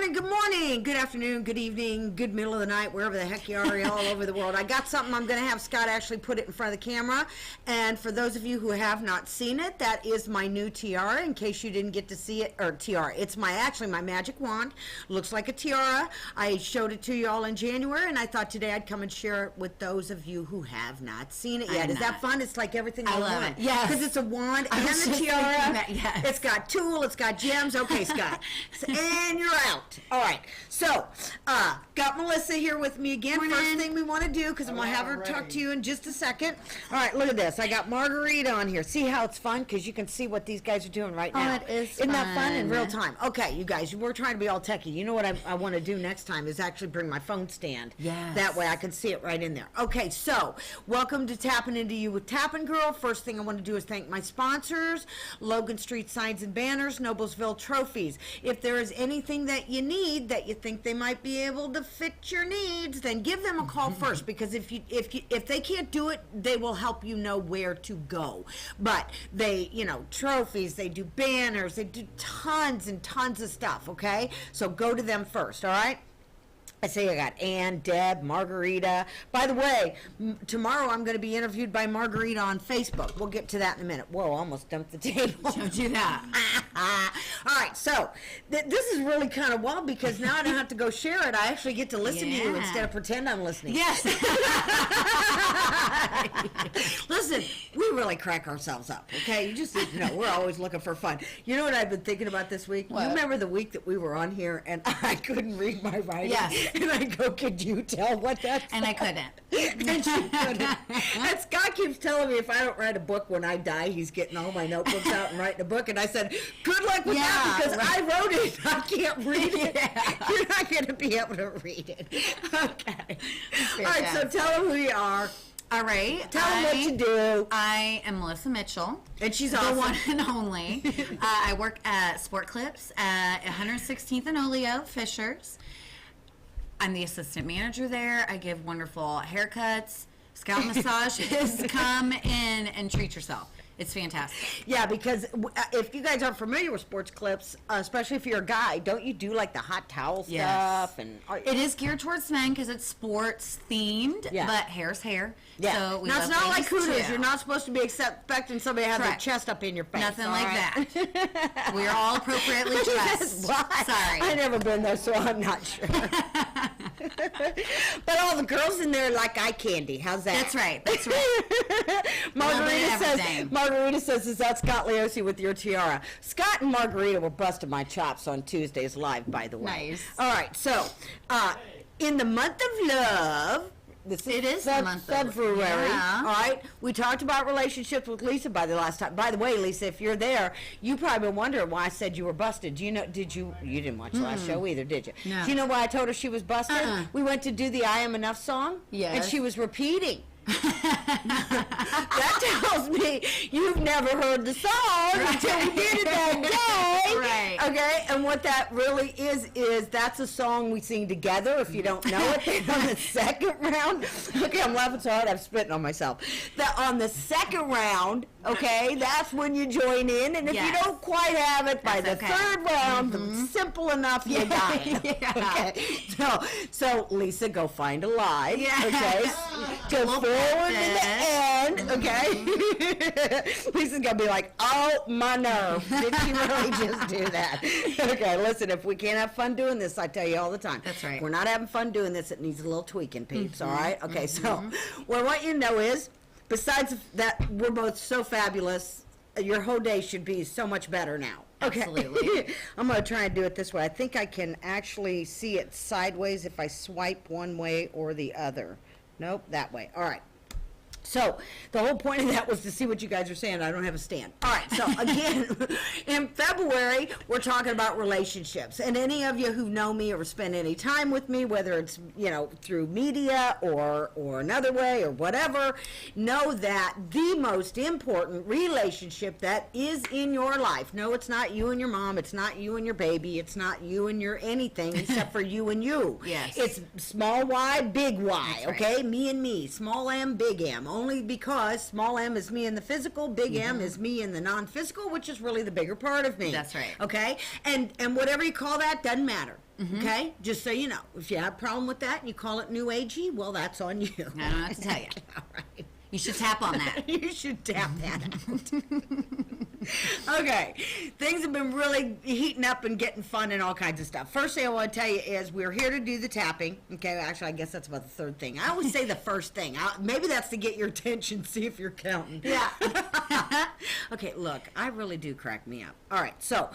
morning, good afternoon, good evening, good middle of the night, wherever the heck you are, all over the world. I got something. I'm going to have Scott actually put it in front of the camera. And for those of you who have not seen it, that is my new tiara, in case you didn't get to see it, or tiara. It's actually my magic wand. Looks like a tiara. I showed it to you all in January, and I thought today I'd come and share it with those of you who have not seen it yet. Is that fun? It's like everything I love it. Yes. Because it's a wand and the tiara. Yes. It's got tulle, it's got gems. Okay, Scott. And you're out. All right. So, got Melissa here with me again. Morning. First thing we want to do, because I'm going to have her talk to you in just a second. All right, look at this. I got Margarita on here. See how it's fun? Because you can see what these guys are doing right now. Oh, it is Isn't that fun in real time? Okay, you guys, we're trying to be all techie. You know what I want to do next time is actually bring my phone stand. Yes. That way I can see it right in there. Okay, so welcome to Tapping Into You with TAPNGRL. First thing I want to do is thank my sponsors, Logan Street Signs and Banners, Noblesville Trophies. If there is anything that you need that you think they might be able to fit your needs, then give them a call first, because if they can't do it, they will help you know where to go. But they, trophies, they do banners, they do tons and tons of stuff, okay? So go to them first, all right? I say I got Ann, Deb, Margarita. By the way, tomorrow I'm going to be interviewed by Margarita on Facebook. We'll get to that in a minute. Whoa, almost dumped the table. Don't do that. All right, so this is really kind of wild, because now I don't have to go share it. I actually get to listen to you instead of pretend I'm listening. Yes. Listen, we really crack ourselves up, okay? You just we're always looking for fun. You know what I've been thinking about this week? What? You remember the week that we were on here and I couldn't read my writing? Yes. And I go, could you tell what that's And I couldn't. And she couldn't. And Scott keeps telling me if I don't write a book when I die, he's getting all my notebooks out and writing a book. And I said, good luck with that, because I wrote it. I can't read it. You're not going to be able to read it. Okay. All right, so tell them who you are. All right. Tell them what you do. I am Melissa Mitchell. And she's the awesome. one and only. I work at Sport Clips at 116th and Oleo, Fishers. I'm the assistant manager there. I give wonderful haircuts, scalp massages. Come in and treat yourself. It's fantastic. Yeah, because if you guys aren't familiar with Sports Clips, especially if you're a guy, don't you do like the hot towel stuff? And it is geared towards men because it's sports themed, but hair's hair. Yeah. So now, it's not like Hooters. You're not supposed to be expecting somebody to have their chest up in your face. Nothing like that. We're all appropriately dressed. Sorry. I've never been there, so I'm not sure. But all the girls in there like eye candy. How's that? That's right. That's right. Margarita says, is that Scott Leosi with your tiara? Scott and Margarita were busting my chops on Tuesdays Live, by the way. Nice. All right, so in the month of love, it is the month of February. Yeah. All right, we talked about relationships with Lisa by the last time. By the way, Lisa, if you're there, you probably been wondering why I said you were busted. Do you know? You didn't watch the last show either, did you? No. Do you know why I told her she was busted? We went to do the "I Am Enough" song, and she was repeating. That tells me you've never heard the song until we did it that day. Right. Okay, and what that really is that's a song we sing together. If you don't know it, then on the second round, okay, I'm laughing so hard I'm spitting on myself. On the second round, okay, that's when you join in, and if you don't quite have it by the third round, simple enough, you got it. Okay, so Lisa, go find a lie. Okay, go forward to the end. Okay, Lisa's gonna be like, oh my nerve, did she really just do that? Okay, listen, if we can't have fun doing this, I tell you all the time. That's right. If we're not having fun doing this, it needs a little tweaking, peeps. All right. Okay, so what I want you to know is, besides that, we're both so fabulous. Your whole day should be so much better now. Okay. Absolutely. I'm going to try and do it this way. I think I can actually see it sideways if I swipe one way or the other. Nope, that way. All right. So the whole point of that was to see what you guys are saying. I don't have a stand. All right, so again, in February, we're talking about relationships. And any of you who know me or spend any time with me, whether it's, through media or another way or whatever, know that the most important relationship that is in your life, no, it's not you and your mom, it's not you and your baby, it's not you and your anything except for you and you. Yes. It's small y, big Y, That's okay? right. Me and me, small m, big M. Only because small m is me in the physical, big M is me in the non-physical, which is really the bigger part of me. That's right. Okay? And whatever you call that doesn't matter. Okay? Just so you know. If you have a problem with that and you call it new agey, well, that's on you. I don't know what to tell you. All right. You should tap on that. You should tap that out. Okay, things have been really heating up and getting fun and all kinds of stuff. First thing I want to tell you is we're here to do the tapping. Okay, actually, I guess that's about the third thing. I always say the first thing. Maybe that's to get your attention, see if you're counting. Yeah. Okay, look, I really do crack me up. All right, so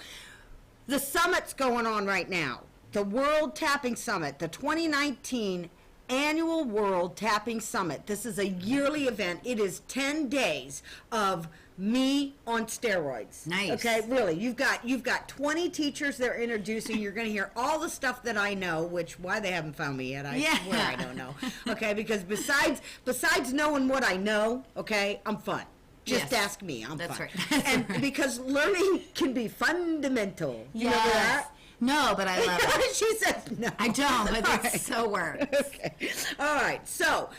the summit's going on right now. The World Tapping Summit, the 2019 Annual World Tapping Summit. This is a yearly event. It is 10 days of me on steroids. Nice. Okay, really. You've got 20 teachers they're introducing. You're going to hear all the stuff that I know, which why they haven't found me yet, I swear I don't know. Okay, because besides knowing what I know, okay, I'm fun. Just ask me. I'm That's fun. right. And because learning can be fundamental. You know that? No, but I love it. She says no. I don't, but All it right. so works. Okay. All right. So,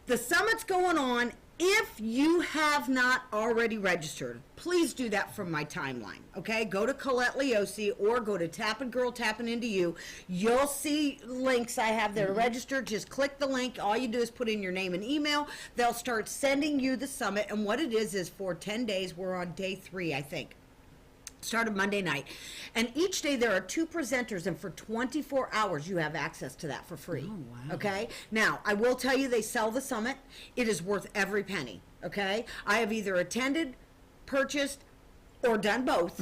the summit's going on. If you have not already registered, please do that from my timeline. Okay? Go to Colette Leosi or go to TAPNGRL, Tapping Into You. You'll see links I have there to register. Just click the link. All you do is put in your name and email. They'll start sending you the summit. And what it is for 10 days. We're on day 3, I think. Started Monday night. And each day there are 2 presenters, and for 24 hours you have access to that for free. Oh, wow. Okay? Now, I will tell you they sell the summit. It is worth every penny. Okay? I have either attended, purchased, or done both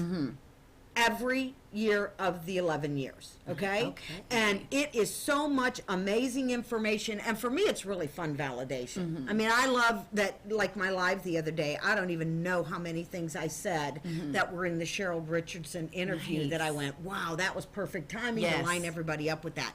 every year of the 11 years. Okay? Okay. And it is so much amazing information, and for me it's really fun validation. I mean, I love that, like my live the other day, I don't even know how many things I said that were in the Cheryl Richardson interview that I went, wow, that was perfect timing to Yes. line everybody up with that.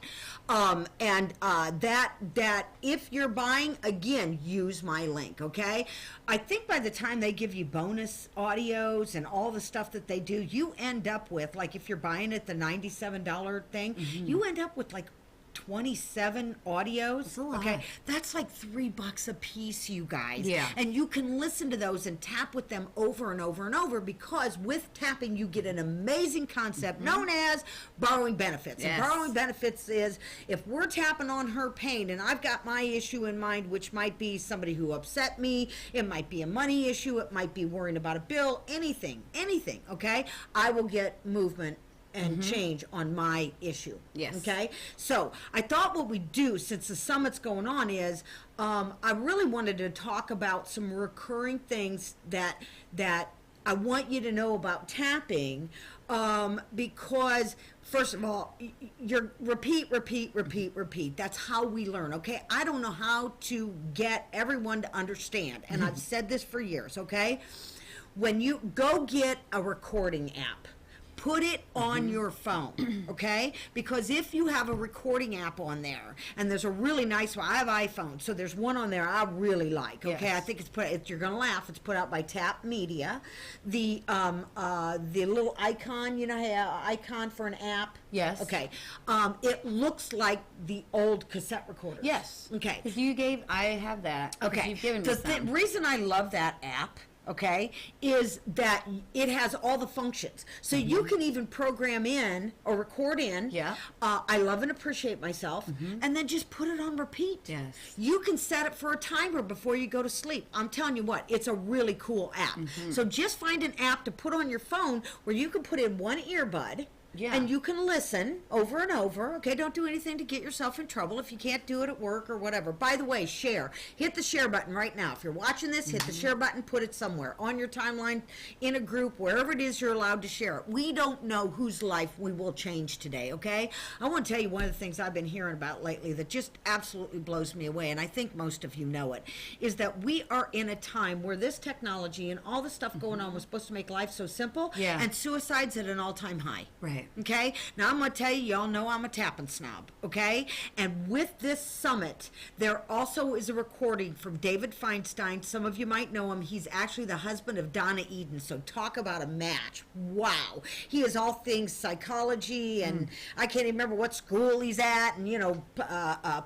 That if you're buying, again, use my link, okay? I think by the time they give you bonus audios and all the stuff that they do, you end up with, like if you're buying it the $97 thing, you end up with like 27 audios. That's a lot. Okay, that's like $3 a piece, you guys. Yeah. And you can listen to those and tap with them over and over and over, because with tapping you get an amazing concept known as borrowing benefits. Yes. And borrowing benefits is, if we're tapping on her pain and I've got my issue in mind, which might be somebody who upset me, it might be a money issue, it might be worrying about a bill, anything, okay? I will get movement and change on my issue. Yes. Okay? So I thought what we do, since the summit's going on, is I really wanted to talk about some recurring things that I want you to know about tapping, because first of all, you're repeat. That's how we learn, okay? I don't know how to get everyone to understand, and I've said this for years, okay? When you go get a recording app, put it on your phone, okay? Because if you have a recording app on there, and there's a really nice one, I have iPhone, so there's one on there I really like, okay? Yes. I think you're gonna laugh, it's put out by Tap Media. The little icon, you know, icon for an app? Yes. Okay, it looks like the old cassette recorders. Yes. Okay. Because I have that. because Okay. You've given me The some. reason I love that app, okay, is that it has all the functions. So you can even program in or record in. Yeah. I love and appreciate myself, and then just put it on repeat. Yes. You can set it for a timer before you go to sleep. I'm telling you what, it's a really cool app. So just find an app to put on your phone where you can put in one earbud. Yeah. And you can listen over and over, okay? Don't do anything to get yourself in trouble if you can't do it at work or whatever. By the way, share. Hit the share button right now. If you're watching this, hit the share button, put it somewhere on your timeline, in a group, wherever it is you're allowed to share it. We don't know whose life we will change today, okay? I want to tell you one of the things I've been hearing about lately that just absolutely blows me away, and I think most of you know it, is that we are in a time where this technology and all the stuff going on was supposed to make life so simple, Yeah. and suicide's at an all-time high. Right. Okay? Now, I'm going to tell you, y'all know I'm a tapping snob, okay? And with this summit, there also is a recording from David Feinstein. Some of you might know him. He's actually the husband of Donna Eden, so talk about a match. Wow. He is all things psychology, and I can't even remember what school he's at, and, you know,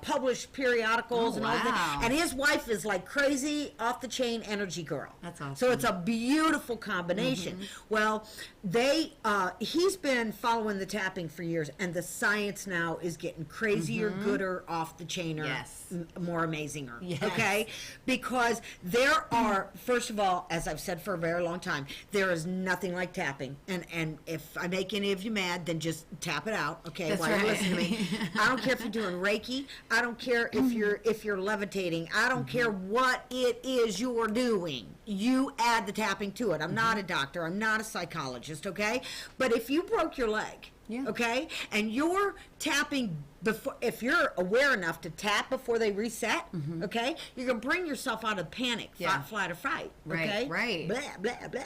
published periodicals Oh, and all wow. that. And his wife is like crazy, off-the-chain energy girl. That's awesome. So it's a beautiful combination. Well, he's been following the tapping for years, and the science now is getting crazier, gooder, off the chainer, Yes. more amazinger. Yes. Okay, because there are, first of all, as I've said for a very long time, there is nothing like tapping. And if I make any of you mad, then just tap it out. Okay, That's while you right. listen to me. I don't care if you're doing Reiki. I don't care if you're levitating. I don't care what it is you're doing. You add the tapping to it. I'm not a doctor. I'm not a psychologist, okay? But if you broke your leg, okay, and you're tapping before, if you're aware enough to tap before they reset, okay, you're gonna bring yourself out of panic, fight, flight, or fight, okay? Right. Blah, blah, blah.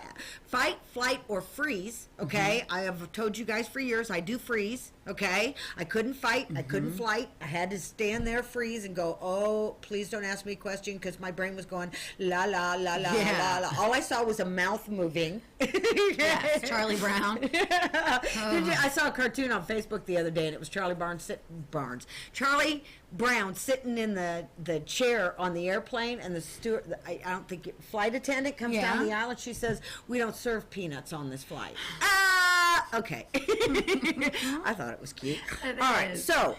Fight, flight, or freeze, okay? I have told you guys for years, I do freeze, okay? I couldn't fight, I couldn't flight. I had to stand there, freeze, and go, oh, please don't ask me a question, because my brain was going, la, la, la, la, la, la. All I saw was a mouth moving. Yes, Charlie Brown. I saw a cartoon on Facebook the other day, and it was Charlie Brown sitting in the chair on the airplane, and the steward, I don't think, flight attendant comes down the aisle, and she says, we don't serve peanuts on this flight. Okay. I thought it was cute. All right, so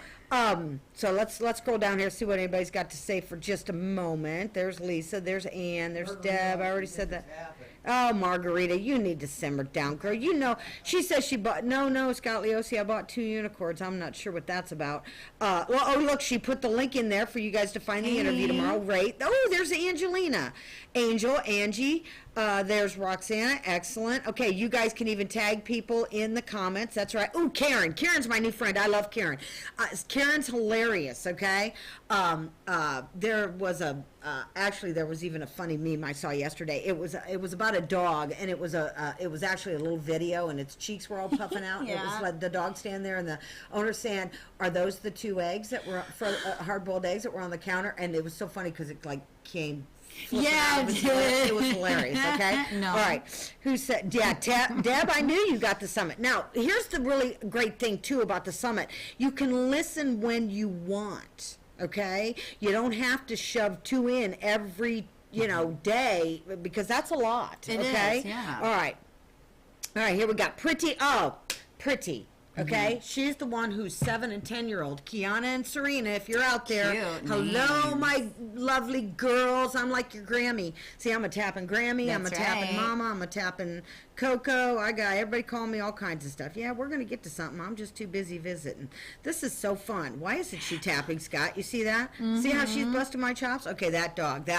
let's scroll down here, see what anybody's got to say for just a moment. There's Lisa, there's Ann, there's Deb. I already said that. Oh, Margarita, you need to simmer down, girl. You know, she says she bought, no, Scott Leosi, I bought 2 unicorns. I'm not sure what that's about. Look, she put the link in there for you guys to find the interview tomorrow. Right. Oh, there's Angelina. Angie, there's Roxana. Excellent. Okay, you guys can even tag people in the comments. That's right. Oh, Karen. Karen's my new friend. I love Karen. Karen's hilarious, okay? There was even a funny meme I saw yesterday. It was about a dog, and it was actually a little video, and its cheeks were all puffing out. It was like the dog standing there, and the owner saying, "Are those the 2 eggs that were hard-boiled eggs that were on the counter?" And it was so funny because it like came. It was hilarious. Okay. No. All right. Who said? Yeah, Deb. I knew you got the summit. Now, here's the really great thing too about the summit. You can listen when you want. Okay. You don't have to shove 2 in every day, because that's a lot. It okay. is, yeah. All right. Here we got Pretty. Oh, Pretty. Okay, she's the one who's 7 and 10-year-old. Kiana and Serena, if you're out there, Cute hello, names. my lovely girls. I'm like your Grammy. See, I'm a tapping Grammy. I'm a That's tapping right. Mama. I'm a tapping Coco. I got everybody calling me all kinds of stuff. Yeah, we're gonna get to something. I'm just too busy visiting. This is so fun. Why isn't she tapping, Scott? You see that? See how she's busting my chops? Okay, that dog.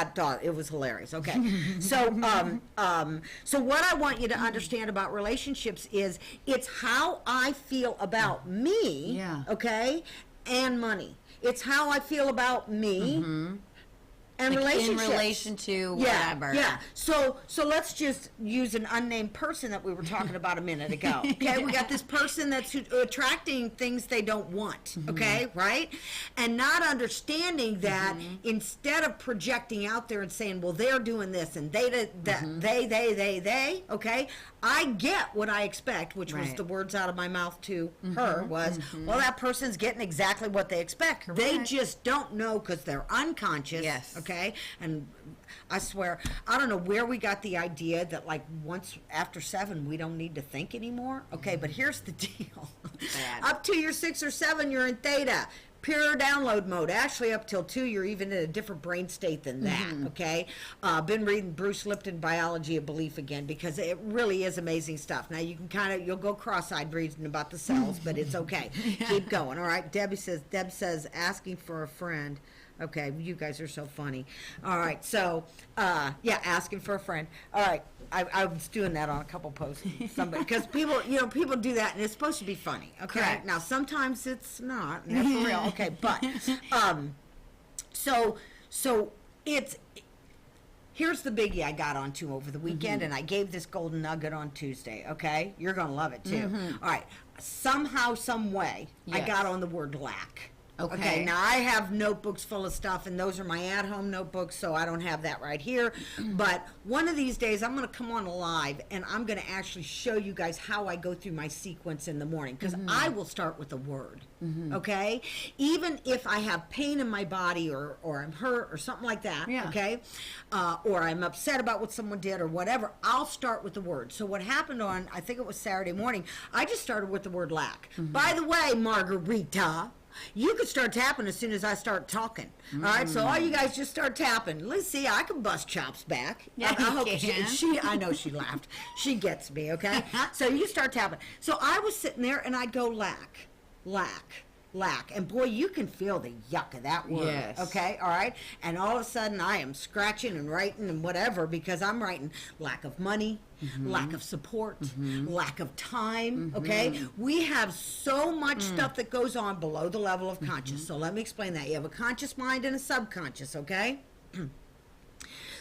It was hilarious. Okay, so so what I want you to understand about relationships is it's how I feel about me. Yeah. Okay, and money. It's how I feel about me. And Like in relationships. relation to Yeah, whatever. yeah. So let's just use an unnamed person that we were talking about a minute ago. Okay, we got this person that's attracting things they don't want. Okay, right? And not understanding that instead of projecting out there and saying, well, they're doing this and they. Okay, I get what I expect, which was Right. the words out of my mouth to her was, well, that person's getting exactly what they expect. They Correct. just don't know because they're unconscious. Yes. Okay, and I swear, I don't know where we got the idea that like once after 7 we don't need to think anymore. Okay, but here's the deal: Bad. up to your 6 or 7, you're in theta. Pure download mode. Actually, up till 2, you're even in a different brain state than that. Okay, been reading Bruce Lipton, Biology of Belief again because it really is amazing stuff. Now you can you'll go cross-eyed reading about the cells, but it's okay. Keep going. All right. Deb says asking for a friend. Okay, you guys are so funny. All right, so asking for a friend. All right, I was doing that on a couple posts, because people do that, and it's supposed to be funny. Okay, Correct. now sometimes it's not, and that's for real. Okay, but so it's. Here's the biggie I got onto over the weekend, and I gave this golden nugget on Tuesday. Okay, you're gonna love it too. All right, somehow, some way, I Yes. got on the word lack. Okay. Now I have notebooks full of stuff, and those are my at-home notebooks, so I don't have that right here. But one of these days, I'm going to come on live, and I'm going to actually show you guys how I go through my sequence in the morning, because I will start with a word, okay? Even if I have pain in my body, or I'm hurt, or something like that, okay? Or I'm upset about what someone did, or whatever, I'll start with the word. So what happened on, I think it was Saturday morning, I just started with the word lack. By the way, Margarita, you could start tapping as soon as I start talking. All right, so all you guys just start tapping. Let's see, I can bust chops back. Yeah, I hope you can. I know she laughed. She gets me, okay? So you start tapping. So I was sitting there and I'd go lack, lack, lack. And boy, you can feel the yuck of that word. Yes. Okay, all right? And all of a sudden I am scratching and writing and whatever, because I'm writing lack of money, lack of support, lack of time, okay? We have so much stuff that goes on below the level of conscious. So let me explain that. You have a conscious mind and a subconscious, okay?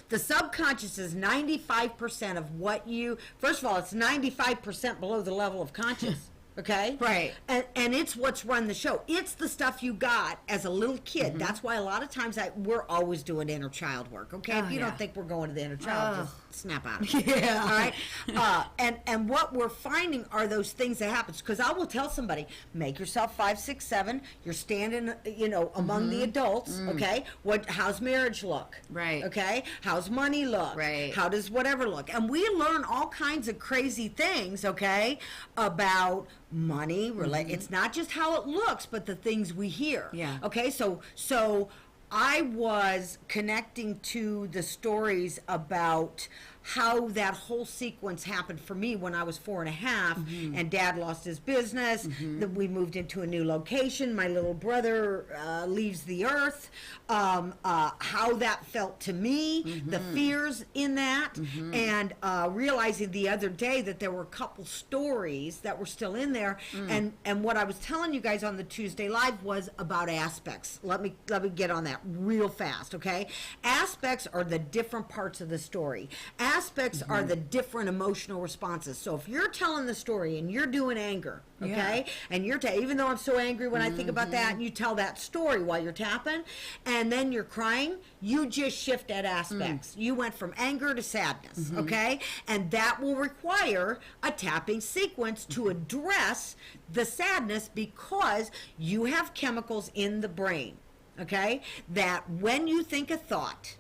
The subconscious is 95% of what you, first of all, it's 95% below the level of conscious. Okay? Right. And it's what's run the show. It's the stuff you got as a little kid. That's why a lot of times we're always doing inner child work. Okay? Oh, if you yeah. don't think we're going to the inner child, just snap out of it. Yeah. All right? And what we're finding are those things that happen. Because I will tell somebody, make yourself 5, 6, 7. You're standing, among the adults. Okay? How's marriage look? Right. Okay? How's money look? Right. How does whatever look? And we learn all kinds of crazy things, okay, about money. It's not just how it looks, but the things we hear. Yeah. Okay, so I was connecting to the stories about how that whole sequence happened for me when I was 4.5, and Dad lost his business. That we moved into a new location. My little brother leaves the earth. How that felt to me, the fears in that, and realizing the other day that there were a couple stories that were still in there, and what I was telling you guys on the Tuesday Live was about aspects. Let me get on that real fast, okay? Aspects are the different parts of the story. Aspects are the different emotional responses. So if you're telling the story and you're doing anger, okay, and you're even though I'm so angry when I think about that, and you tell that story while you're tapping, and then you're crying, you just shift at aspects. You went from anger to sadness, okay, and that will require a tapping sequence to address the sadness, because you have chemicals in the brain, okay, that when you think a thought,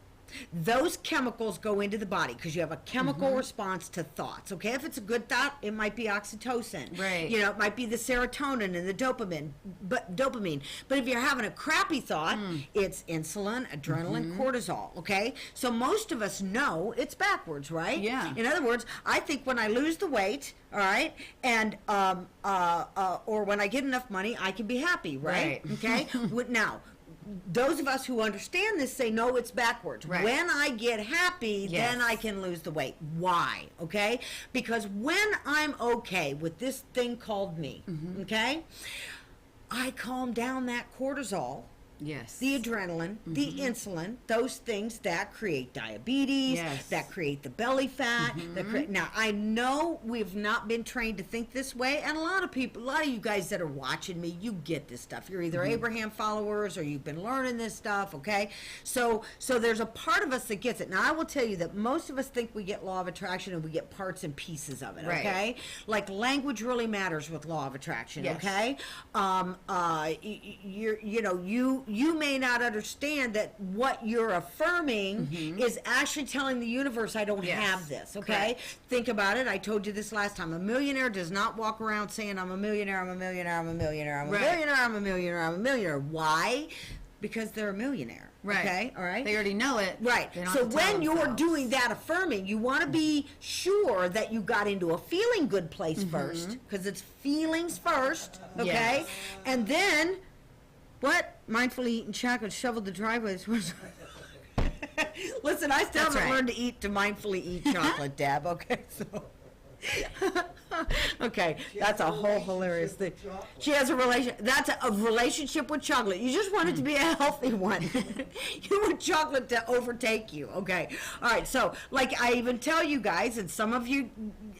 those chemicals go into the body, because you have a chemical response to thoughts. Okay, if it's a good thought, it might be oxytocin. Right. It might be the serotonin and the dopamine. But if you're having a crappy thought, it's insulin, adrenaline, cortisol. Okay, so most of us know it's backwards, right? Yeah. In other words, I think when I lose the weight, all right, and or when I get enough money, I can be happy, right? Right. Okay. Now, those of us who understand this say, no, it's backwards. Right. When I get happy, Yes. then I can lose the weight. Why? Okay? Because when I'm okay with this thing called me, okay, I calm down that cortisol, Yes. the adrenaline, the insulin, those things that create diabetes, Yes. that create the belly fat. Now, I know we've not been trained to think this way, and a lot of you guys that are watching me, you get this stuff. You're either Abraham followers or you've been learning this stuff, okay? So there's a part of us that gets it. Now, I will tell you that most of us think we get law of attraction and we get parts and pieces of it, Right. okay? Like language really matters with law of attraction, Yes. okay? You may not understand that what you're affirming is actually telling the universe, I don't Yes. have this, okay? Correct. Think about it. I told you this last time. A millionaire does not walk around saying, I'm a millionaire, I'm a millionaire, I'm a millionaire, I'm a Right. millionaire, I'm a millionaire, I'm a millionaire. Why? Because they're a millionaire. Right. Okay, all right? They already know it. Right. They don't So have to tell when you're themselves. doing that affirming, you want to be sure that you got into a feeling good place first, because it's feelings first, okay? Yes. And then, what? Mindfully eating chocolate, shoveled the driveways. Listen, I still That's haven't right. learned to mindfully eat chocolate, Deb, okay? So. Okay, that's a whole hilarious thing. She has a relationship with chocolate. You just want it to be a healthy one. You want chocolate to overtake you. Okay. All right. So, like I even tell you guys, and some of you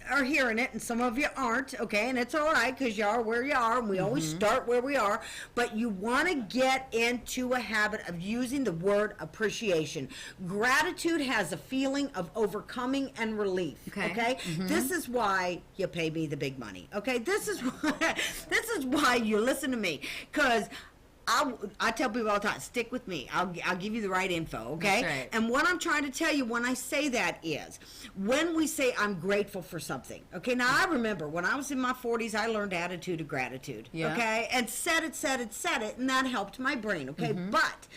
are hearing it, and some of you aren't. Okay, and it's all right because you are where you are, and we always start where we are. But you want to get into a habit of using the word appreciation. Gratitude has a feeling of overcoming and relief. Okay. This is why you pay me the big money. Okay. This is why you listen to me, because I tell people all the time, stick with me. I'll give you the right info, okay? That's right. And what I'm trying to tell you when I say that is, when we say I'm grateful for something, okay? Now, I remember when I was in my 40s, I learned attitude of gratitude, okay? And said it, and that helped my brain, okay? But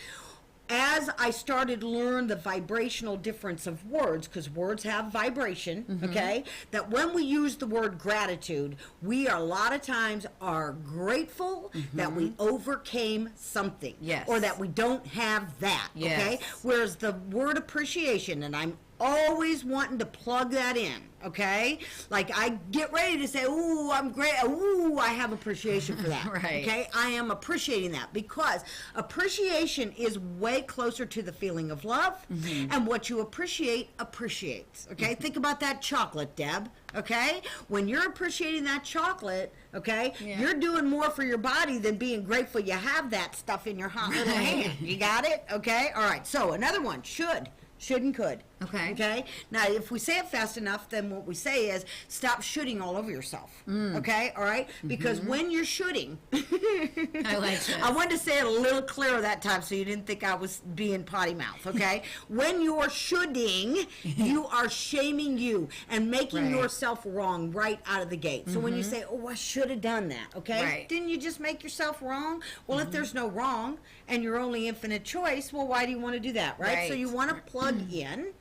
as I started to learn the vibrational difference of words, because words have vibration, okay, that when we use the word gratitude, we are a lot of times are grateful that we overcame something, or that we don't have that, okay? Whereas the word appreciation, and I'm always wanting to plug that in, okay? Like I get ready to say, ooh, I'm great, ooh, I have appreciation for that, okay? I am appreciating that because appreciation is way closer to the feeling of love, and what you appreciate appreciates, okay? Think about that chocolate, Deb, okay? When you're appreciating that chocolate, okay, you're doing more for your body than being grateful you have that stuff in your hot little hand. You got it? Okay? All right. So another one, should and could. Okay. Now, if we say it fast enough, then what we say is stop shooting all over yourself. Okay. All right. Because when you're shooting, I like this. I wanted to say it a little clearer that time, so you didn't think I was being potty mouth. Okay. When you're shooting, you are shaming you and making yourself wrong right out of the gate. So when you say, "Oh, I should have done that," okay, didn't you just make yourself wrong? Well, if there's no wrong and you're only infinite choice, well, why do you want to do that, right? So you want to plug in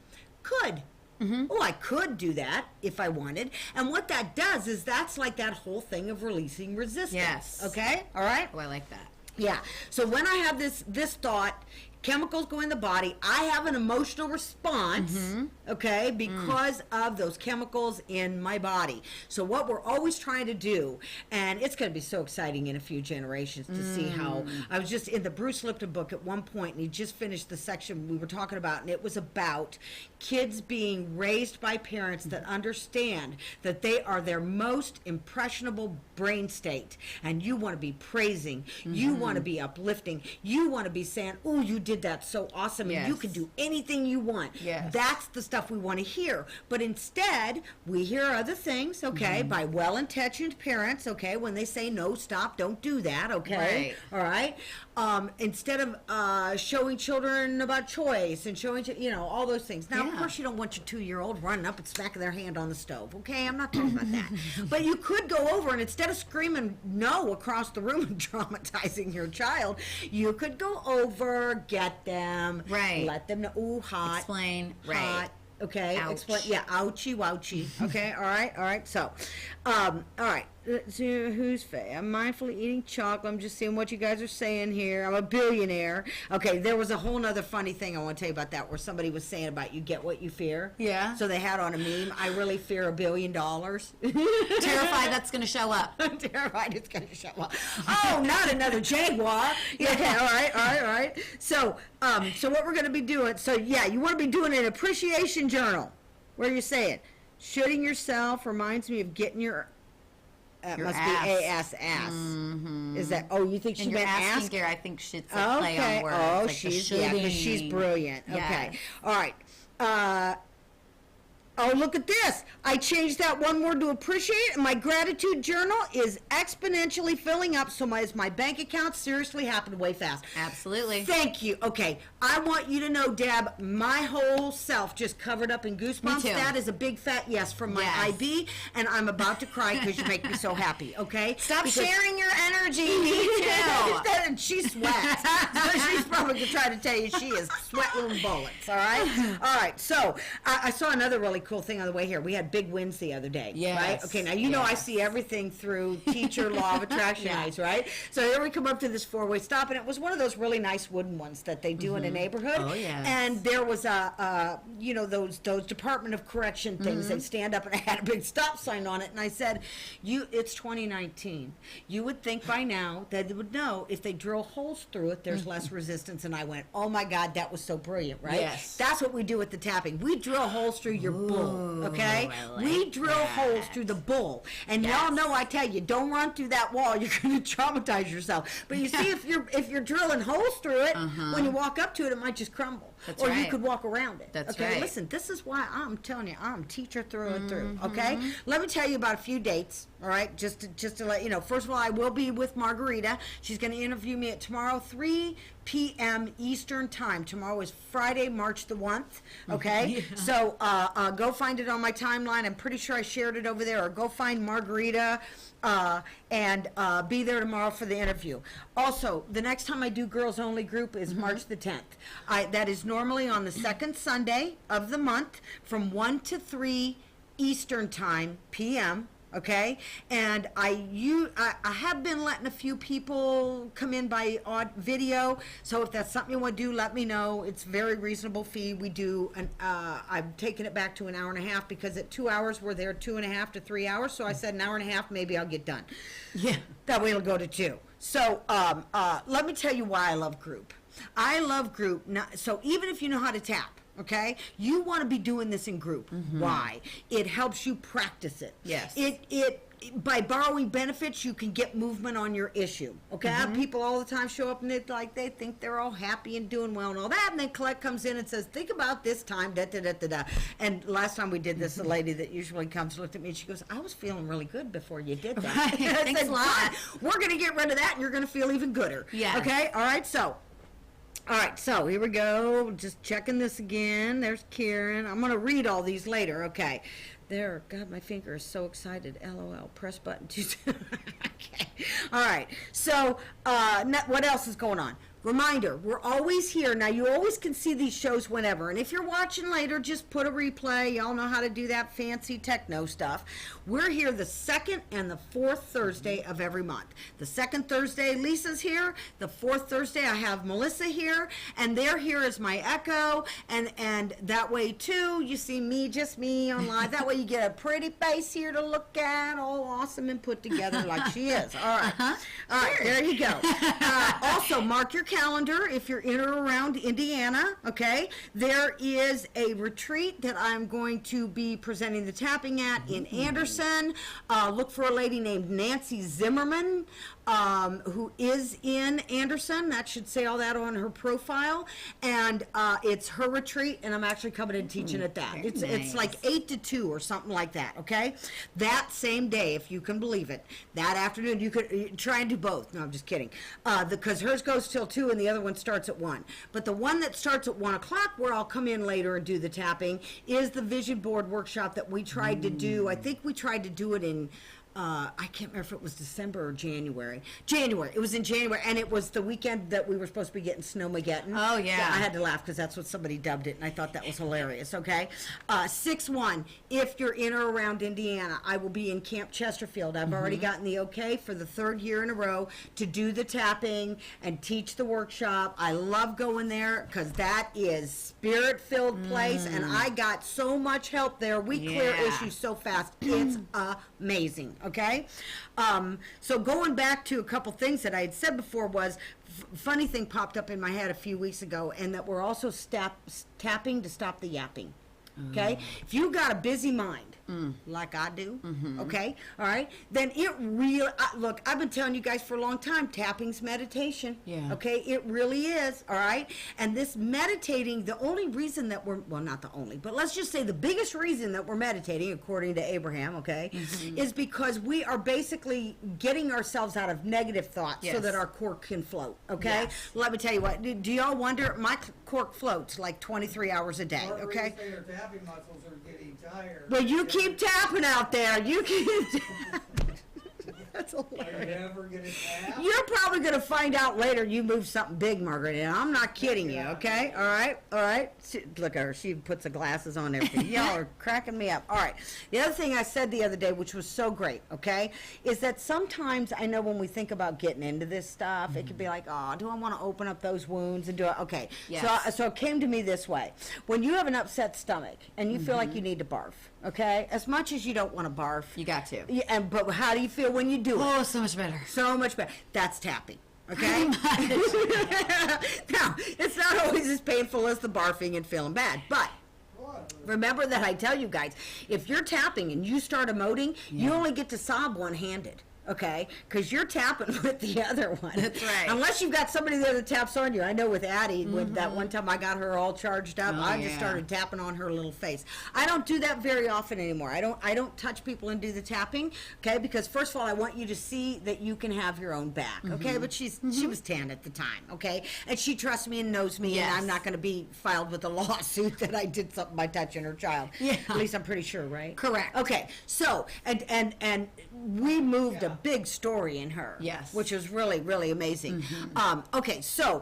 could. Oh, I could do that if I wanted. And what that does is that's like that whole thing of releasing resistance. Okay? All right? Oh, I like that. Yeah. So when I have this thought, chemicals go in the body, I have an emotional response, okay, because of those chemicals in my body. So what we're always trying to do, and it's going to be so exciting in a few generations to see how, I was just in the Bruce Lipton book at one point, and he just finished the section we were talking about, and it was about kids being raised by parents that understand that they are their most impressionable brain state, and you want to be praising, you want to be uplifting, you want to be saying, oh, you did that so awesome, and you can do anything you want. That's the stuff we want to hear. But instead, we hear other things, okay, by well-intentioned parents, okay, when they say, no, stop, don't do that, okay, all right? Instead of showing children about choice and showing, all those things. Now, of course, you don't want your 2-year-old running up and smacking their hand on the stove, okay? I'm not talking about that. But you could go over, and instead of screaming no across the room and traumatizing your child, you could go over, get them, let them know, ooh, hot, explain, hot, okay, ouch. Explain, ouchie, wouchie, okay, all right, so, all right. Let's see who's I'm mindfully eating chocolate. I'm just seeing what you guys are saying here. I'm a billionaire. Okay, there was a whole nother funny thing I want to tell you about that, where somebody was saying about you get what you fear. Yeah. So they had on a meme, I really fear $1 billion. Terrified that's going to show up. I'm terrified it's going to show up. Oh, not another Jaguar. Okay, all right. So what we're going to be doing, you want to be doing an appreciation journal where you're saying, shooting yourself reminds me of getting your must ass. be ass. Is that? Oh, you think she meant ass? Her, I think she's a play on words. Oh, like she's brilliant. Yes. Okay, all right. Oh, look at this. I changed that one word to appreciate, and my gratitude journal is exponentially filling up, so my bank account seriously happened way fast. Absolutely. Thank you. Okay, I want you to know, Deb, my whole self just covered up in goosebumps. Me too. That is a big fat yes from my IB, and I'm about to cry because you make me so happy, okay? Stop sharing your energy. Me too. And she sweats. So she's probably going to try to tell you she is sweat little bullets, all right? All right, so I saw another really cool thing on the way here. We had big winds the other day, Yes. right? Okay, now you know I see everything through teacher law of attraction eyes, right? So here we come up to this four-way stop, and it was one of those really nice wooden ones that they do in a neighborhood. Oh, yes. And there was those Department of Correction things. They stand up, and I had a big stop sign on it, and I said, it's 2019. You would think by now that they would know if they drill holes through it, there's less resistance. And I went, oh my God, that was so brilliant, right? Yes. That's what we do with the tapping. We drill holes through your bull, okay? I like We drill that. holes through the bull. And y'all know I tell you, don't run through that wall. You're going to traumatize yourself. But you see, if you're drilling holes through it, when you walk up to it, it might just crumble. That's or you right. could walk around it. That's okay? right. Listen, this is why I'm telling you, I'm teacher through and through, okay? Let me tell you about a few dates, all right? Just to let you know. First of all, I will be with Margarita. She's going to interview me at tomorrow, 3 p.m. Eastern Time. Tomorrow is Friday, March the 1st, okay? So go find it on my timeline. I'm pretty sure I shared it over there. Or go find Margarita and be there tomorrow for the interview. Also, the next time I do Girls Only Group is March the 10th. That is normally on the second Sunday of the month from 1 to 3 Eastern Time, p.m., okay? And I have been letting a few people come in by odd video, so if that's something you want to do, let me know. It's a very reasonable fee. We do, I've taken it back to an hour and a half because at 2 hours, we're there 2.5 to 3 hours, so I said an hour and a half, maybe I'll get done. Yeah. That way it'll go to 2. So let me tell you why I love group. I love group, so even if you know how to tap, okay, you want to be doing this in group. Why? It helps you practice it. Yes. It by borrowing benefits, you can get movement on your issue. Okay, I have people all the time show up and they think they're all happy and doing well and all that, and then Colette comes in and says, "Think about this time, da da da da da." And last time we did this, the lady that usually comes looked at me and she goes, "I was feeling really good before you did that." Right. I Thanks said, a lot. "Good. We're gonna get rid of that, and you're gonna feel even gooder." Yes. Okay. All right. So here we go. Just checking this again. There's Karen. I'm going to read all these later. Okay. There. God, my finger is so excited. LOL. Press button. Okay. All right. So what else is going on? Reminder, we're always here. Now, you always can see these shows whenever. And if you're watching later, just put a replay. Y'all know how to do that fancy techno stuff. We're here the second and the fourth Thursday of every month. The second Thursday, Lisa's here. The fourth Thursday, I have Melissa here. And they're here as my echo. And that way, too, you see me, just me on live. That way, you get a pretty face here to look at, all awesome and put together like she is. All right. All right, there you go. Also, mark your calendar if you're in or around Indiana, okay? There is a retreat that I'm going to be presenting the tapping at in Anderson. Look for a lady named Nancy Zimmerman, who is in Anderson. That should say all that on her profile. And it's her retreat, and I'm actually coming and teaching at that. It's nice. like 8 to 2 or something like that, okay? That same day, if you can believe it, that afternoon, you could try and do both. No, I'm just kidding. Because hers goes till 2 and the other one starts at 1. But the one that starts at 1 o'clock, where I'll come in later and do the tapping, is the vision board workshop that we tried to do. I think we tried to do it in I can't remember if it was December or January. January. It was in January, and it was the weekend that we were supposed to be getting Snowmageddon. Oh, yeah. I had to laugh because that's what somebody dubbed it, and I thought that was hilarious, okay? 6/1, if you're in or around Indiana, I will be in Camp Chesterfield. I've already gotten the okay for the 3rd year in a row to do the tapping and teach the workshop. I love going there because that is spirit-filled place, and I got so much help there. We clear Yeah. issues so fast. It's amazing. Okay, so going back to a couple things that I had said before was, funny thing popped up in my head a few weeks ago, and that we're also tapping to stop the yapping. Okay, if you got a busy mind, like I do, okay, all right, then it really, look, I've been telling you guys for a long time, tapping's meditation. Yeah. Okay, it really is, all right, and this meditating, the only reason that we're, well, not the only, but let's just say the biggest reason that we're meditating, according to Abraham, okay, is because we are basically getting ourselves out of negative thoughts so Yes. that our cork can float, okay? Yes. Let me tell you what, do y'all wonder, my cork floats like 23 hours a day, okay? Your tapping muscles are getting tired. Well, you keep tapping out there. You keep. That's Are hilarious. you ever gonna tap? You're probably going to find out later you moved something big, Margaret, and I'm not kidding you, okay? All right, all right. Look at her. She puts the glasses on and everything. Y'all are cracking me up. All right. The other thing I said the other day, which was so great, okay, is that sometimes I know when we think about getting into this stuff, it could be like, oh, do I want to open up those wounds and do it? Okay. Yes. So it came to me this way. When you have an upset stomach and you feel like you need to barf, okay, as much as you don't want to barf, You got to. but how do you feel when you do it? Oh, so much better. So much better. That's tapping. Okay? Now, it's not always as painful as the barfing and feeling bad, but remember that I tell you guys, if you're tapping and you start emoting, you only get to sob one-handed. Okay, because you're tapping with the other one. That's right. Unless you've got somebody there that taps on you. I know with Addie, when that one time I got her all charged up, I just started tapping on her little face. I don't do that very often anymore. I don't touch people and do the tapping. Okay, because first of all, I want you to see that you can have your own back. Okay, but she was 10 at the time. Okay, and she trusts me and knows me, and I'm not going to be filed with a lawsuit that I did something by touching her child. Yeah. At least I'm pretty sure, right? Correct. Okay, so and we moved a big story in her. Yes. Which is really, really amazing. Okay, so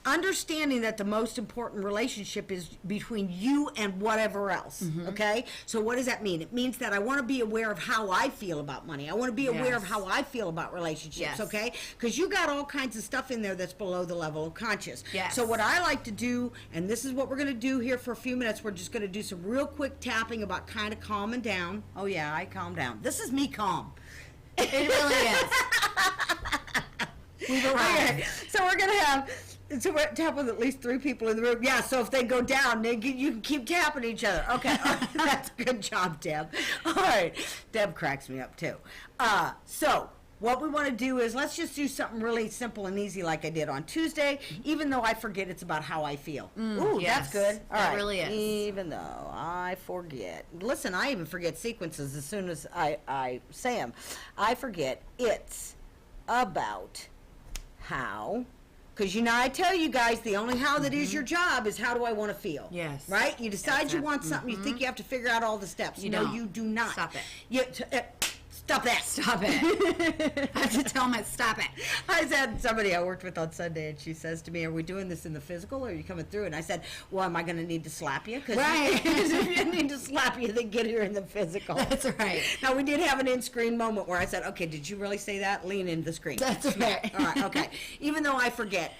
understanding that the most important relationship is between you and whatever else. Okay? So what does that mean? It means that I want to be aware of how I feel about money. I want to be aware of Yes. how I feel about relationships, Yes. okay? Because you got all kinds of stuff in there that's below the level of conscious. Yes. So what I like to do, and this is what we're going to do here for a few minutes, we're just going to do some real quick tapping about kind of calming down. Oh yeah, I calm down. This is me calm. It really is. We've arrived. Okay, so we're gonna have we're tap with at least 3 people in the room. Yeah, so if they go down, you can keep tapping each other. Okay, that's a good job, Deb. All right, Deb cracks me up too. So what we want to do is let's just do something really simple and easy like I did on Tuesday, even though I forget it's about how I feel. Ooh, yes, that's good. All that right. really is. Even though I forget. Listen, I even forget sequences as soon as I say them. I forget it's about how, because I tell you guys, the only how that is your job is how do I want to feel. Yes. Right? You decide That's you it. want something, you think you have to figure out all the steps. You No, don't. you do not. Stop it. Stop that. Stop it. I have to tell him, stop it. I had somebody I worked with on Sunday, and she says to me, "Are we doing this in the physical, or are you coming through?" And I said, "Well, am I going to need to slap you? Because Right. if you need to slap you, then get here in the physical." That's right. Now, we did have an in-screen moment where I said, "Okay, did you really say that? Lean into the screen." That's right. All right, okay. Even though I forget,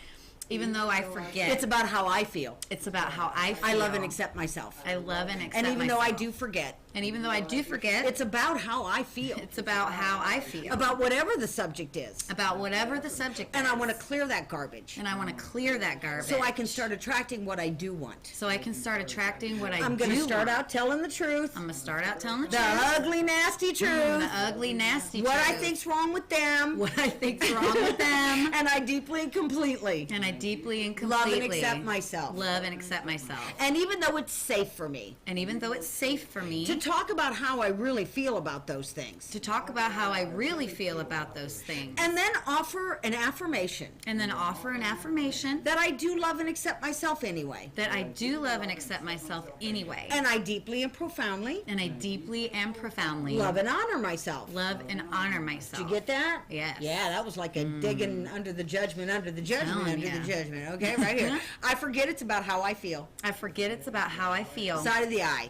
Even though I forget, it's about how I feel. it's about how I feel. I love and accept myself. I love and accept And even though I myself. do forget, And even though I do forget, it's about how I feel. it's about how I feel. About whatever the subject is. About whatever the subject And is. I want to clear that garbage. And I want to clear that garbage. So I can start attracting what I do want. So I can start attracting what I I'm going to do start want. out telling the truth. I'm going to start out telling the The truth. ugly, nasty truth. The ugly, nasty What I truth. think's wrong with them. What I think's wrong with them. And I deeply and completely And I deeply and love completely and accept myself. love and accept myself. And even though it's safe for me And even though it's safe for me to talk about how I really feel about those things, to talk about how I really feel about those things, and then offer an affirmation and then offer an affirmation that I do love and accept myself anyway. that I do love and accept myself anyway. And I deeply and profoundly And I deeply and profoundly love and honor myself. love and honor myself. Did you get that? Yes. Yeah, that was like a digging under the judgment, under the judgment, Telling under ya. the judgment. Okay, right here. I forget it's about how I feel. I forget it's about how I feel. Side of the eye.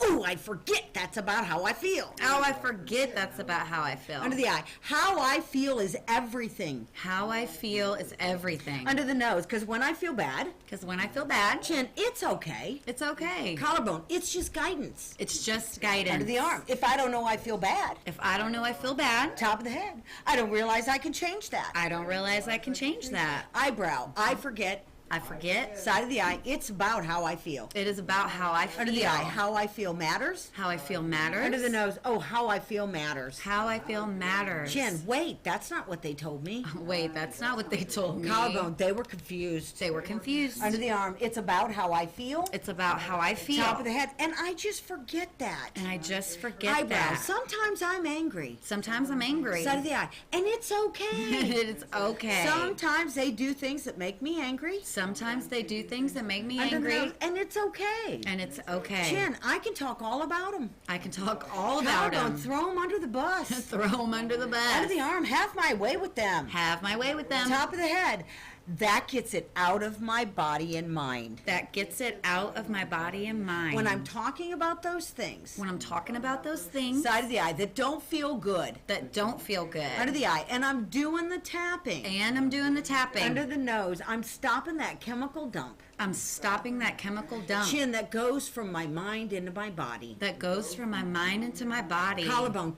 Ooh, I forget that's about how I feel. Oh, I forget that's about how I feel. Under the eye. How I feel is everything. How I feel is everything. Under the nose, because when I feel bad, Because when I feel bad, chin, it's okay. it's okay. Collarbone, it's just guidance. It's just guidance. Under the arm. If I don't know I feel bad, If I don't know I feel bad, top of the head. I don't realize I can change that. I don't realize I can change that. Eyebrow, I forget. I forget. Side of the eye, it's about how I feel. It is about how I feel. Under the eye, how I feel matters. How I feel matters. Under the nose, oh, how I feel matters. How I feel matters. Chin, wait, that's not what they told me. Wait, that's not what they told me. Collarbone, they were confused. They were confused. Under the arm, it's about how I feel. It's about how I feel. Top of the head, and I just forget that. And I just forget Eyebrow, that. sometimes I'm angry. Sometimes I'm angry. Side of the eye, and it's okay. It's okay. Sometimes they do things that make me angry. Sometimes they do things that make me Under the angry, nose, and it's okay. and it's okay. Jen, I can talk all about them. I can talk all about them. Throw them under the bus. Throw them under the bus. Under the arm. Have my way with them. Have my way with them. Top of the head. That gets it out of my body and mind. That gets it out of my body and mind. When I'm talking about those things. When I'm talking about those things. Side of the eye that don't feel good. That don't feel good. Under the eye. And I'm doing the tapping. And I'm doing the tapping. Under the nose. I'm stopping that chemical dump. I'm stopping that chemical dump. Chin that goes from my mind into my body. That goes from my mind into my body. Collarbone.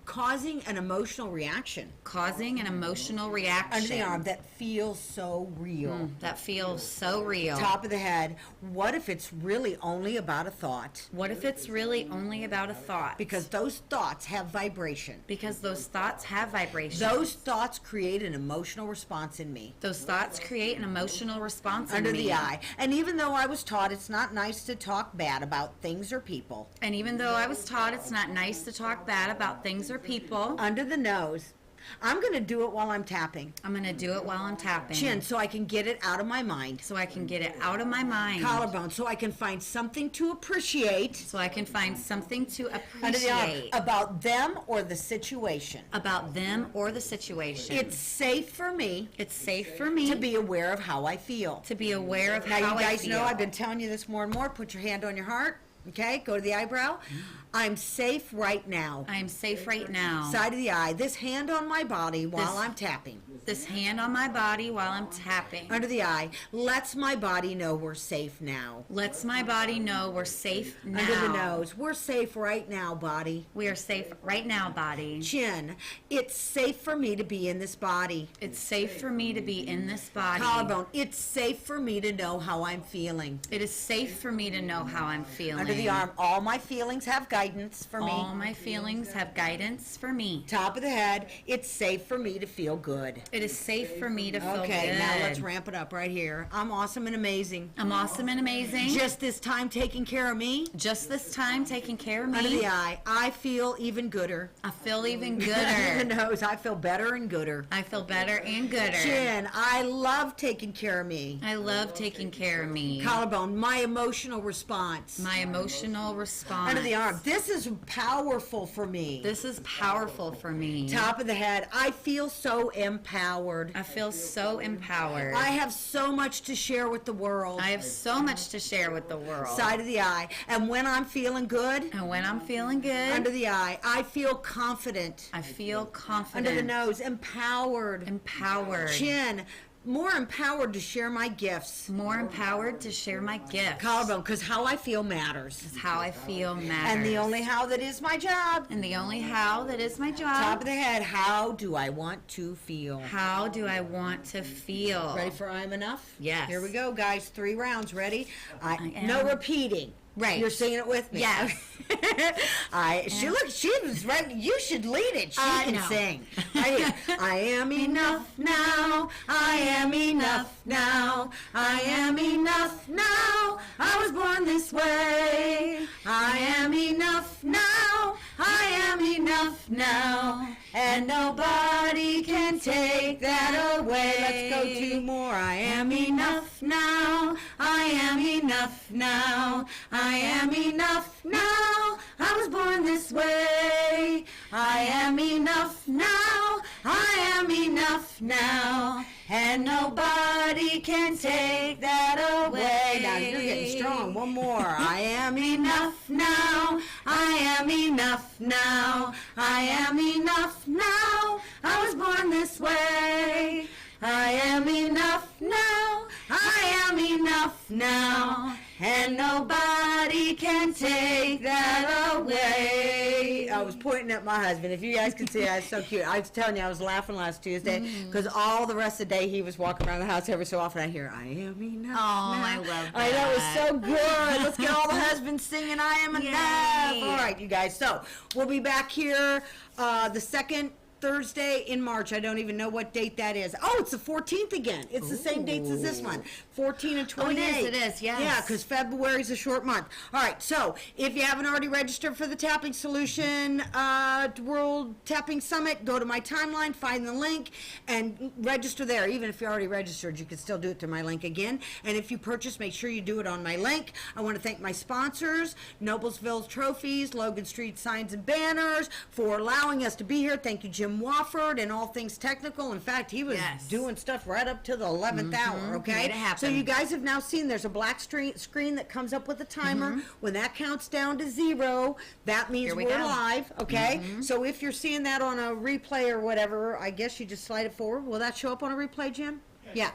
Causing an emotional reaction. Causing an emotional reaction. Under the arm that feels so real. That feels so real. Top of the head. What if it's really only about a thought? What if it's really only about a thought? Because those thoughts have vibration. Because those thoughts have vibration. Those thoughts create an emotional response in me. Those thoughts create an emotional response in Under me. the eye. And even though I was taught it's not nice to talk bad about things or people. And even though I was taught it's not nice to talk bad about things or people. Under the nose. I'm going to do it while I'm tapping. I'm going to do it while I'm tapping. Chin, so I can get it out of my mind. So I can get it out of my mind. Collarbone, so I can find something to appreciate. So I can find something to Under the arm, appreciate. about them or the situation. About them or the situation. It's safe for me It's safe for me to be aware of how I feel. to be aware of Now how you guys I feel. know I've been telling you this more and more. Put your hand on your heart. Okay, go to the eyebrow. I'm safe right now. I am safe right now. Side of the eye. This hand on my body while I'm tapping. This hand on my body while I'm tapping. Under the eye. Lets my body know we're safe now. Lets my body know we're safe now. Under the nose. We're safe right now, body. We are safe right now, body. Chin. It's safe for me to be in this body. It's safe for me to be in this body. Collarbone. It's safe for me to know how I'm feeling. It is safe for me to know how I'm feeling. Under the arm. All my feelings have guidance for me. All my feelings have guidance for me. Top of the head. It's safe for me to feel good. It is safe for me to feel Okay, good. now let's ramp it up right here. I'm awesome and amazing. I'm awesome and amazing. Just this time taking care of me. Just this time taking care of me. Under the eye, I feel even gooder. I feel even Under gooder. the nose, I feel better and gooder. I feel better and gooder. Chin, I love taking care of me. I love taking care of me. Collarbone, my emotional response. My emotional response. Under the arm, this is powerful for me. This is powerful for me. Top of the head, I feel so empowered. I feel so empowered. I have so much to share with the world. I have so much to share with the world. Side of the eye, and when I'm feeling good, And when I'm feeling good, under the eye, I feel confident. I feel confident. Under the nose, empowered. Empowered. Chin, more empowered to share my gifts. More empowered to share my gifts. Collarbone, because how I feel matters. Is how I feel matters. And the only how that is my job. And the only how that is my job. Top of the head, how do I want to feel? How do I want to feel? Ready for I'm enough? Yes. Here we go, guys. 3 rounds. Ready? I No am. repeating. Right. You're singing it with me. Yes. She was right. You should lead it. She can no. sing. Right here. I am enough now. I am enough now. I am enough now. I was born this way. I am enough now. I am enough now. And nobody can take that away. Let's go 2 more. I am enough now. I am enough now. I am enough now. I was born this way. I am enough now. I am enough now. And nobody can take that away. Now you're getting strong. 1 more. I am enough now. I am enough now. I am enough now. I was born this way. I am enough now. I am enough now. And nobody can take that away. I was pointing at my husband. If you guys can see, I was so cute. I was telling you, I was laughing last Tuesday because all the rest of the day he was walking around the house every so often. I hear, I am enough. Oh, now. I love that. I know, it's so good. Let's get all the husbands singing, I am enough. Yay. All right, you guys. So we'll be back here the second Thursday in March. I don't even know what date that is. Oh, it's the 14th again. It's the same dates as this one. 14 and 28. It is, yes. Yeah, because February's a short month. All right, so if you haven't already registered for the Tapping Solution World Tapping Summit, go to my timeline, find the link, and register there. Even if you're already registered, you can still do it through my link again. And if you purchase, make sure you do it on my link. I want to thank my sponsors, Noblesville Trophies, Logan Street Signs and Banners, for allowing us to be here. Thank you, Jim Wofford, and All Things Technical. In fact, he was doing stuff right up to the 11th hour, okay? Made it happen. So you guys have now seen there's a black screen that comes up with a timer. When that counts down to 0, that means we we're go. live, okay? So if you're seeing that on a replay or whatever, I guess you just slide it forward. Will that show up on a replay, Jim? Yeah.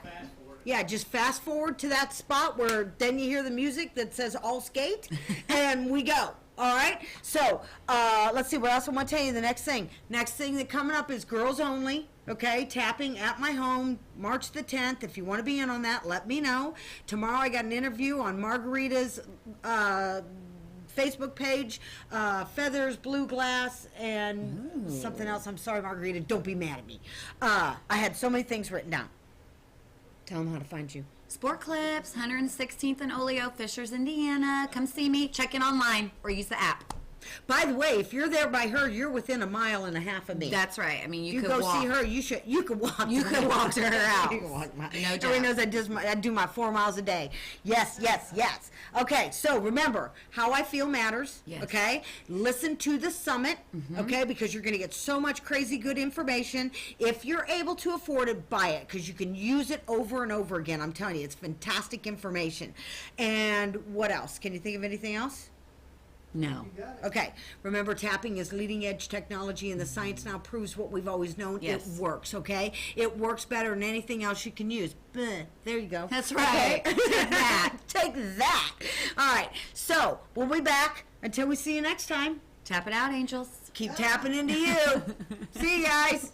Yeah, just fast forward to that spot where then you hear the music that says all skate, and we go. All right, so let's see what else I want to tell you. The next thing that coming up is girls only. Okay, tapping at my home, March the 10th. If you want to be in on that, let me know. Tomorrow I got an interview on Margarita's Facebook page, Feathers, Blue Glass, and something else. I'm sorry, Margarita, don't be mad at me. I had so many things written down. Tell them how to find you. Sport Clips, 116th and Oleo, Fishers, Indiana. Come see me. Check in online or use the app. By the way, if you're there by her, you're within 1.5 miles of me. That's right. I mean, you could go walk. see her. You could walk. You could walk to her house. You can walk No doubt. Everybody knows I do my 4 miles a day. Yes, yes, yes. Okay, so remember, how I feel matters. Yes. Okay, listen to the summit. Okay, because you're going to get so much crazy good information. If you're able to afford it, buy it because you can use it over and over again. I'm telling you, it's fantastic information. And what else? Can you think of anything else? No. Okay, remember tapping is leading edge technology and the science now proves what we've always known. Yes. It works, okay? It works better than anything else you can use. Bleh, there you go. That's right. Okay? Take that. Take that. All right, so we'll be back until we see you next time. Tap it out, angels. Keep tapping into you. See you guys.